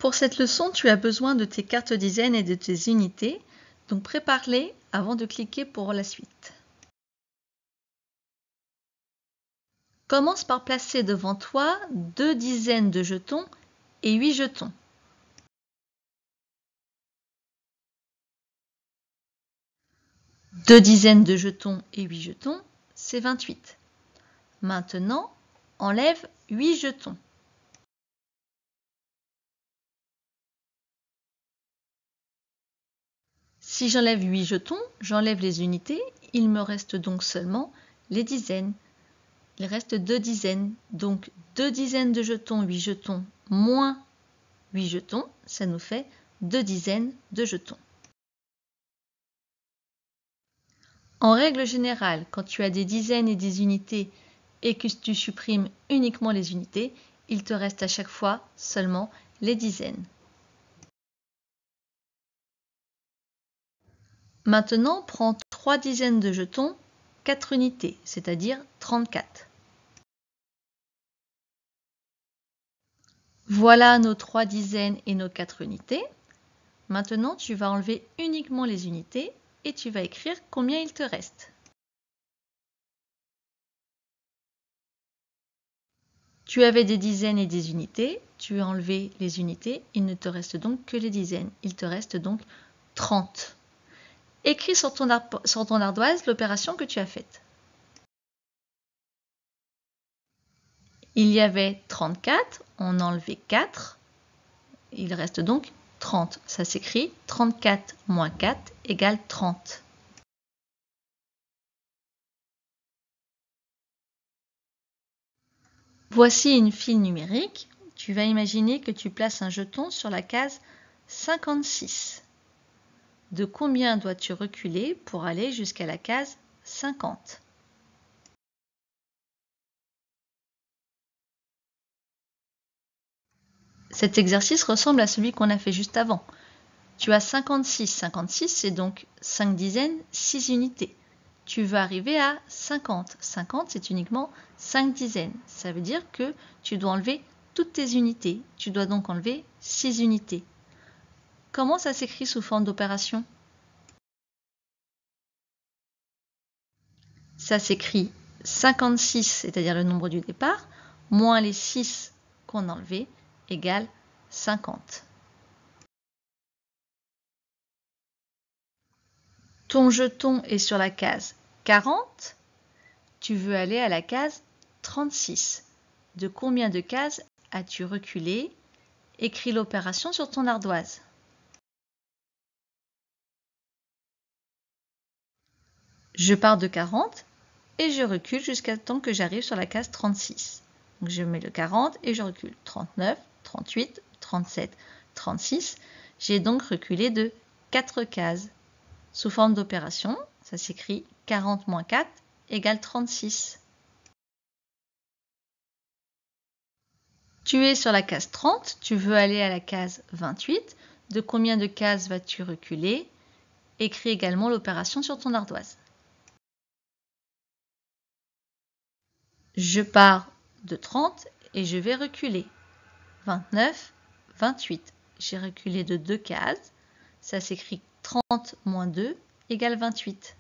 Pour cette leçon, tu as besoin de tes cartes dizaines et de tes unités, donc prépare-les avant de cliquer pour la suite. Commence par placer devant toi 2 dizaines de jetons et 8 jetons. Deux dizaines de jetons et 8 jetons, c'est 28. Maintenant, enlève 8 jetons. Si j'enlève 8 jetons, j'enlève les unités, il me reste donc seulement les dizaines. Il reste 2 dizaines, donc 2 dizaines de jetons, 8 jetons, moins 8 jetons, ça nous fait 2 dizaines de jetons. En règle générale, quand tu as des dizaines et des unités et que tu supprimes uniquement les unités, il te reste à chaque fois seulement les dizaines. Maintenant, prends 3 dizaines de jetons, 4 unités, c'est-à-dire 34. Voilà nos 3 dizaines et nos 4 unités. Maintenant, tu vas enlever uniquement les unités et tu vas écrire combien il te reste. Tu avais des dizaines et des unités, tu as enlevé les unités, il ne te reste donc que les dizaines. Il te reste donc 30. Écris sur ton ardoise l'opération que tu as faite. Il y avait 34, on a enlevé 4, il reste donc 30. Ça s'écrit 34 moins 4 égale 30. Voici une file numérique. Tu vas imaginer que tu places un jeton sur la case 56. De combien dois-tu reculer pour aller jusqu'à la case 50? Cet exercice ressemble à celui qu'on a fait juste avant. Tu as 56. 56, c'est donc 5 dizaines, 6 unités. Tu veux arriver à 50. 50, c'est uniquement 5 dizaines. Ça veut dire que tu dois enlever toutes tes unités. Tu dois donc enlever 6 unités. Comment ça s'écrit sous forme d'opération? Ça s'écrit 56, c'est-à-dire le nombre du départ, moins les 6 qu'on a enlevés, égale 50. Ton jeton est sur la case 40. Tu veux aller à la case 36. De combien de cases as-tu reculé? Écris l'opération sur ton ardoise. Je pars de 40 et je recule jusqu'à temps que j'arrive sur la case 36. Donc je mets le 40 et je recule. 39, 38, 37, 36. J'ai donc reculé de 4 cases. Sous forme d'opération, ça s'écrit 40 moins 4 égale 36. Tu es sur la case 30, tu veux aller à la case 28. De combien de cases vas-tu reculer? Écris également l'opération sur ton ardoise. Je pars de 30 et je vais reculer. 29, 28. J'ai reculé de 2 cases. Ça s'écrit 30 moins 2 égale 28.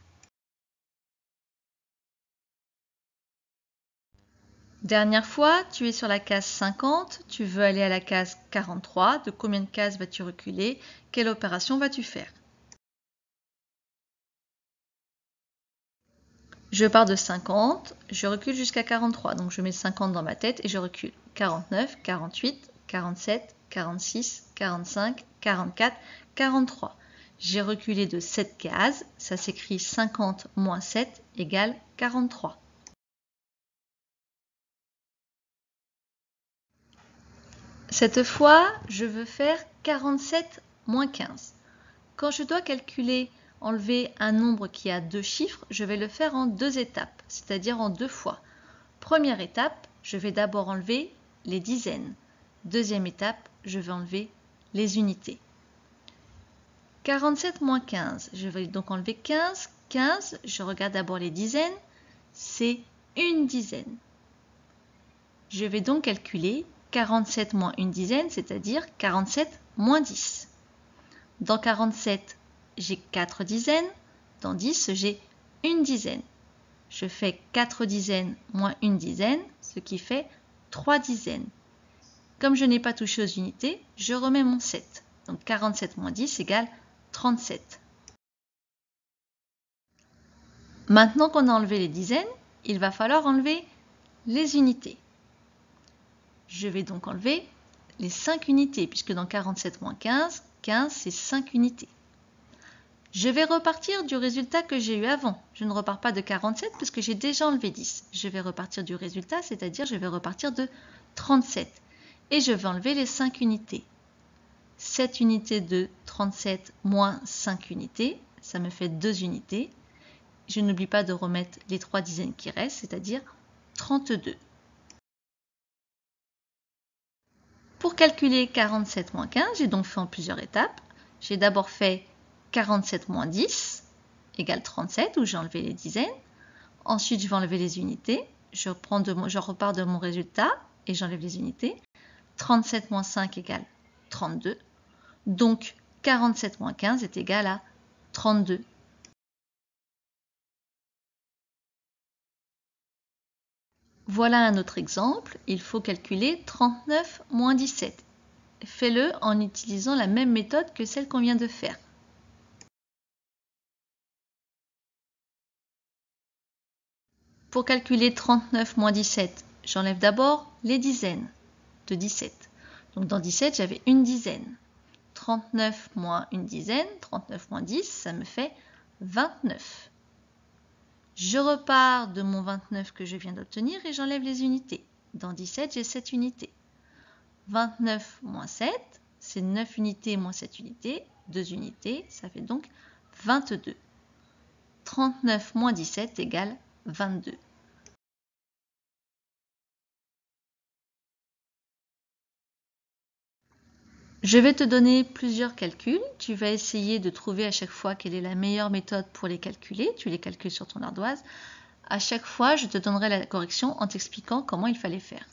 Dernière fois, tu es sur la case 50, tu veux aller à la case 43. De combien de cases vas-tu reculer? Quelle opération vas-tu faire? Je pars de 50, je recule jusqu'à 43. Donc je mets 50 dans ma tête et je recule. 49, 48, 47, 46, 45, 44, 43. J'ai reculé de 7 cases. Ça s'écrit 50 moins 7 égale 43. Cette fois, je veux faire 47 moins 15. Quand je dois calculer, enlever un nombre qui a 2 chiffres, je vais le faire en 2 étapes, c'est-à-dire en 2 fois. Première étape, je vais d'abord enlever les dizaines. Deuxième étape, je vais enlever les unités. 47 moins 15, je vais donc enlever 15. 15, je regarde d'abord les dizaines, c'est une dizaine. Je vais donc calculer 47 moins une dizaine, c'est-à-dire 47 moins 10. Dans 47, j'ai 4 dizaines. Dans 10, j'ai une dizaine. Je fais 4 dizaines moins une dizaine, ce qui fait 3 dizaines. Comme je n'ai pas touché aux unités, je remets mon 7. Donc 47 moins 10 égale 37. Maintenant qu'on a enlevé les dizaines, il va falloir enlever les unités. Je vais donc enlever les 5 unités, puisque dans 47 moins 15, 15 c'est 5 unités. Je vais repartir du résultat que j'ai eu avant. Je ne repars pas de 47 puisque j'ai déjà enlevé 10. Je vais repartir du résultat, c'est-à-dire je vais repartir de 37. Et je vais enlever les 5 unités. 7 unités de 37 moins 5 unités, ça me fait 2 unités. Je n'oublie pas de remettre les 3 dizaines qui restent, c'est-à-dire 32. Pour calculer 47 moins 15, j'ai donc fait en plusieurs étapes. J'ai d'abord fait 47 moins 10 égale 37, où j'ai enlevé les dizaines. Ensuite, je vais enlever les unités. Je repars de mon résultat et j'enlève les unités. 37 moins 5 égale 32. Donc, 47 moins 15 est égal à 32. Voilà un autre exemple. Il faut calculer 39 moins 17. Fais-le en utilisant la même méthode que celle qu'on vient de faire. Pour calculer 39 moins 17, j'enlève d'abord les dizaines de 17. Donc dans 17, j'avais une dizaine. 39 moins une dizaine, 39 moins 10, ça me fait 29. Je repars de mon 29 que je viens d'obtenir et j'enlève les unités. Dans 17, j'ai 7 unités. 29 moins 7, c'est 9 unités moins 7 unités, 2 unités, ça fait donc 22. 39 moins 17 égale 22. Je vais te donner plusieurs calculs. Tu vas essayer de trouver à chaque fois quelle est la meilleure méthode pour les calculer. Tu les calcules sur ton ardoise. À chaque fois, je te donnerai la correction en t'expliquant comment il fallait faire.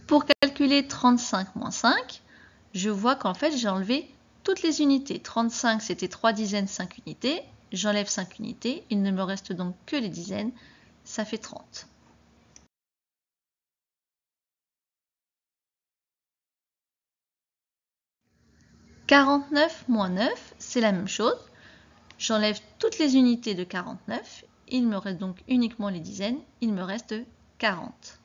Pour calculer 35 moins 5, je vois qu'en fait, j'ai enlevé toutes les unités. 35, c'était 3 dizaines, 5 unités. J'enlève 5 unités. Il ne me reste donc que les dizaines. Ça fait 30. « 49 moins 9, c'est la même chose. J'enlève toutes les unités de 49. Il me reste donc uniquement les dizaines. Il me reste 40.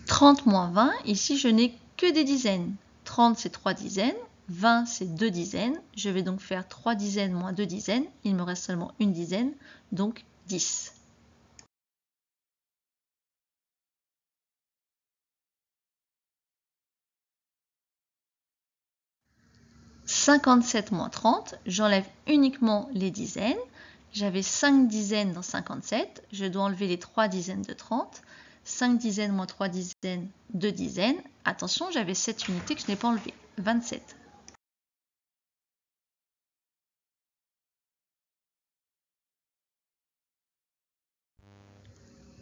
30 moins 20, ici je n'ai que des dizaines. 30 c'est 3 dizaines, 20 c'est 2 dizaines. Je vais donc faire 3 dizaines moins 2 dizaines. Il me reste seulement une dizaine, donc 10. « 57 moins 30, j'enlève uniquement les dizaines. J'avais 5 dizaines dans 57, je dois enlever les 3 dizaines de 30. 5 dizaines moins 3 dizaines, 2 dizaines. Attention, j'avais 7 unités que je n'ai pas enlevées. 27.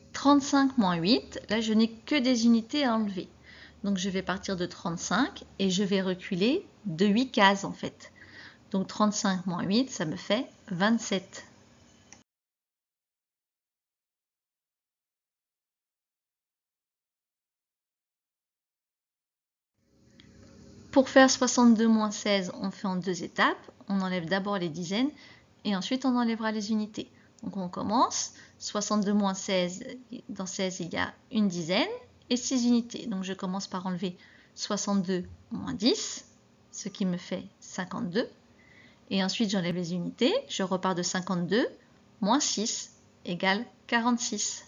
« 35 moins 8, là je n'ai que des unités à enlever. Donc je vais partir de 35 et je vais reculer de 8 cases en fait. Donc 35 moins 8, ça me fait 27. Pour faire 62 moins 16, on fait en deux étapes. On enlève d'abord les dizaines et ensuite on enlèvera les unités. Donc on commence. 62 moins 16, dans 16 il y a une dizaine et 6 unités. Donc je commence par enlever 62 moins 10, ce qui me fait 52. Et ensuite j'enlève les unités. Je repars de 52 moins 6 égale 46.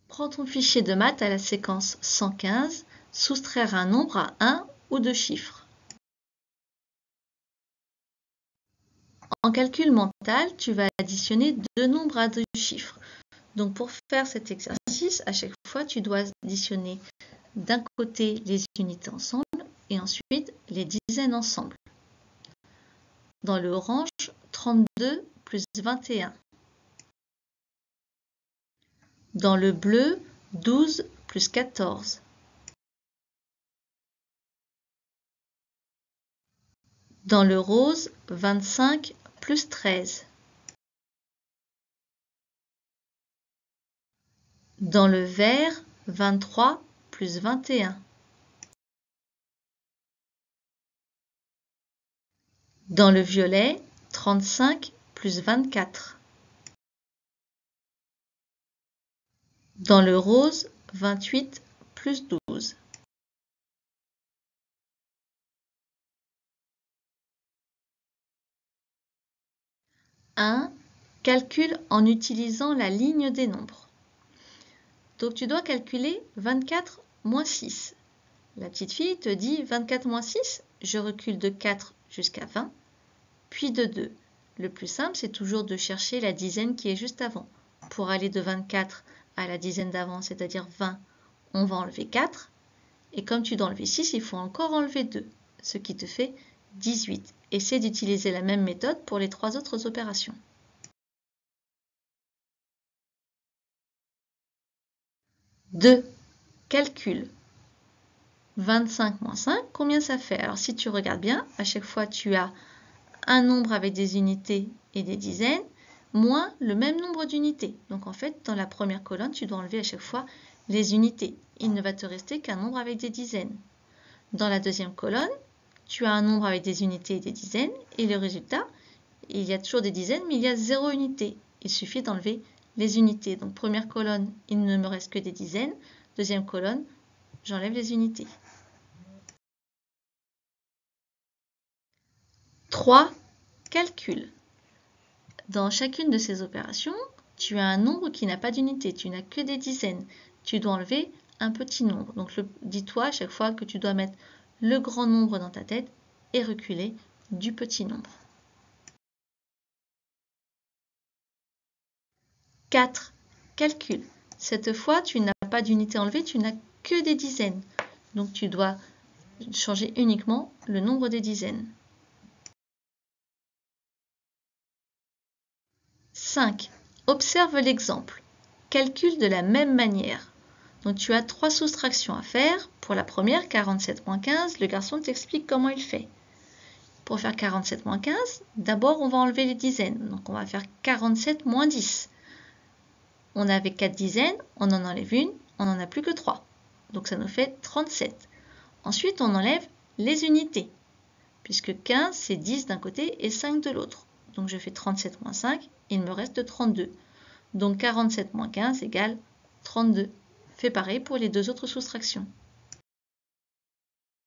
Prends ton fichier de maths à la séquence 115, soustraire un nombre à 1 ou 2 chiffres. En calcul mental, tu vas additionner deux nombres à deux chiffres. Donc pour faire cet exercice, à chaque fois, tu dois additionner d'un côté les unités ensemble et ensuite les dizaines ensemble. Dans le orange, 32 plus 21. Dans le bleu, 12 plus 14. Dans le rose, 25 plus 13. Dans le vert, 23 plus 21. Dans le violet, 35 plus 24. Dans le rose, 28 plus 12. Calcul en utilisant la ligne des nombres. Donc tu dois calculer 24 moins 6. La petite fille te dit 24 moins 6, je recule de 4 jusqu'à 20, puis de 2. Le plus simple, c'est toujours de chercher la dizaine qui est juste avant. Pour aller de 24 à la dizaine d'avant, c'est-à-dire 20, on va enlever 4. Et comme tu dois enlever 6, il faut encore enlever 2, ce qui te fait 18. Essaie d'utiliser la même méthode pour les trois autres opérations. 2. Calcul. 25 moins 5, combien ça fait? Alors si tu regardes bien, à chaque fois tu as un nombre avec des unités et des dizaines, moins le même nombre d'unités. Donc en fait, dans la première colonne, tu dois enlever à chaque fois les unités. Il ne va te rester qu'un nombre avec des dizaines. Dans la deuxième colonne, tu as un nombre avec des unités et des dizaines, et le résultat, il y a toujours des dizaines, mais il y a 0 unité. Il suffit d'enlever les unités. Donc première colonne, il ne me reste que des dizaines. Deuxième colonne, j'enlève les unités. 3. Calcul. Dans chacune de ces opérations, tu as un nombre qui n'a pas d'unité, tu n'as que des dizaines. Tu dois enlever un petit nombre. Donc dis-toi à chaque fois que tu dois mettre le grand nombre dans ta tête et reculer du petit nombre. 4. Calcul. Cette fois, tu n'as pas d'unité enlevée, tu n'as que des dizaines. Donc tu dois changer uniquement le nombre des dizaines. 5. Observe l'exemple. Calcule de la même manière. Donc tu as 3 soustractions à faire. Pour la première, 47 moins 15, le garçon t'explique comment il fait. Pour faire 47 moins 15, d'abord on va enlever les dizaines. Donc on va faire 47 moins 10. On avait 4 dizaines, on en enlève une, on n'en a plus que 3. Donc ça nous fait 37. Ensuite on enlève les unités, puisque 15 c'est 10 d'un côté et 5 de l'autre. Donc je fais 37 moins 5, il me reste 32. Donc 47 moins 15 égale 32. Fais pareil pour les deux autres soustractions.